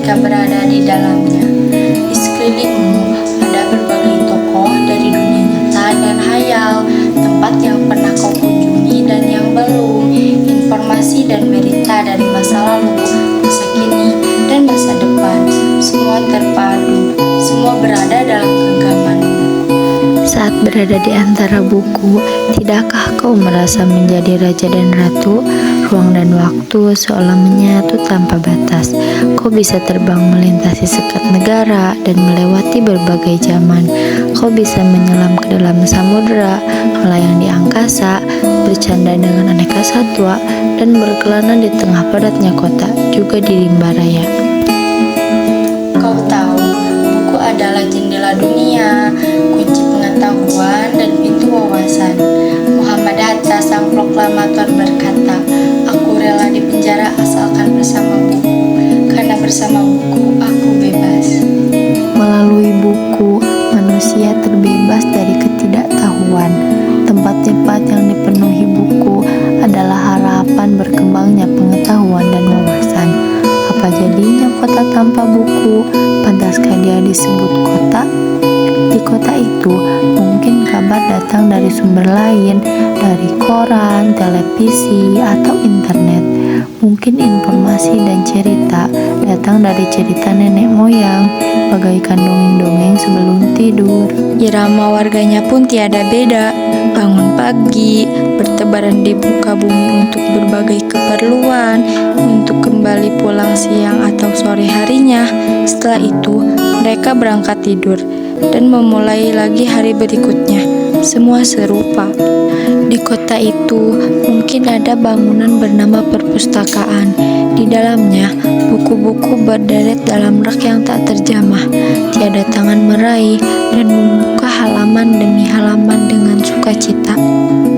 ketika berada di dalamnya. Di sekelilingmu ada berbagai tokoh dari dunia nyata dan hayal, tempat yang pernah kau kunjungi dan yang belum, informasi dan berita dari masa lalu, masa kini, dan masa depan. Semua terpadu, semua berada dalam genggamanmu. Saat berada di antara buku, tidakkah kau merasa menjadi raja dan ratu? Ruang dan waktu seolah menyatu tanpa batas. Kau bisa terbang melintasi sekat negara dan melewati berbagai zaman. Kau bisa menyelam ke dalam samudera, melayang di angkasa, bercanda dengan aneka satwa, dan berkelana di tengah padatnya kota, juga di rimba raya. Kau tahu, buku adalah jendela dunia, kunci pengetahuan dan pintu wawasan. Muhammad Hatta, sang proklamator, berkata, "Aku rela dipenjara asalkan bersama buku, karena bersama buku aku bebas." Melalui buku, manusia terbebas dari ketidaktahuan. Tempat-tempat yang dipenuhi buku adalah harapan berkembangnya pengetahuan dan wawasan. Apa jadinya kota tanpa buku? Pantaskah dia disebut kota? Di kota itu, mungkin kabar datang dari sumber lain, dari koran, televisi, atau internet. Mungkin informasi dan cerita datang dari cerita nenek moyang, bagaikan dongeng-dongeng sebelum tidur. Irama warganya pun tiada beda. Bangun pagi, bertebaran di muka bumi untuk berbagai keperluan, untuk kembali pulang siang atau sore harinya. Setelah itu, mereka berangkat tidur dan memulai lagi hari berikutnya. Semua serupa. Di kota itu mungkin ada bangunan bernama perpustakaan. Di dalamnya buku-buku berderet dalam rak yang tak terjamah. Tiada tangan meraih dan membuka halaman demi halaman dengan sukacita.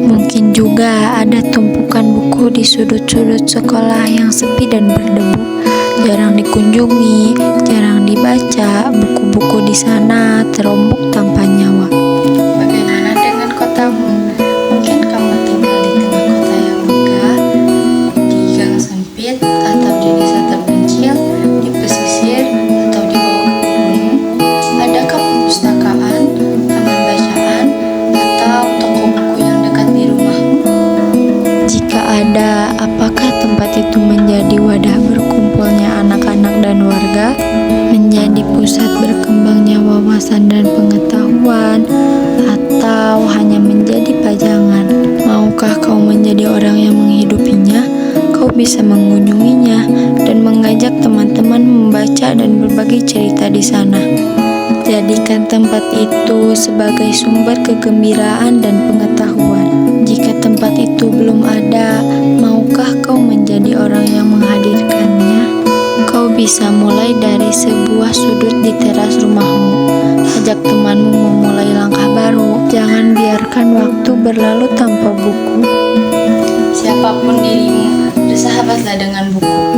Mungkin juga ada tumpukan buku di sudut-sudut sekolah yang sepi dan berdebu. Jarang dikunjungi, jarang dibaca. Buku-buku di sana terombok tanpa nyawa. Bagaimana dengan kotamu? Mungkin kamu tinggal di tengah kota yang megah, di gang sempit, atau di desa terpencil, di pesisir, atau di bawah gunung. Adakah perpustakaan, taman bacaan, atau toko buku yang dekat di rumahmu? Jika ada, apakah tempat itu menjadi wadah berkumpulnya anak-anak dan warga? Menjadi pusat berkembangnya wawasan dan pengetahuan? Atau hanya menjadi pajangan? Maukah kau menjadi orang yang menghidupinya? Kau bisa mengunjunginya dan mengajak teman-teman membaca dan berbagi cerita di sana. Jadikan tempat itu sebagai sumber kegembiraan dan pengetahuan. Jika tempat itu belum ada, maukah kau menjadi orang yang menghadirkannya? Kau bisa mulai dari sebuah sudut di teras rumahmu. Ajak temanmu memulai langkah baru. Jangan biarkan waktu berlalu tanpa buku. Siapapun dirimu, bersahabatlah dengan buku.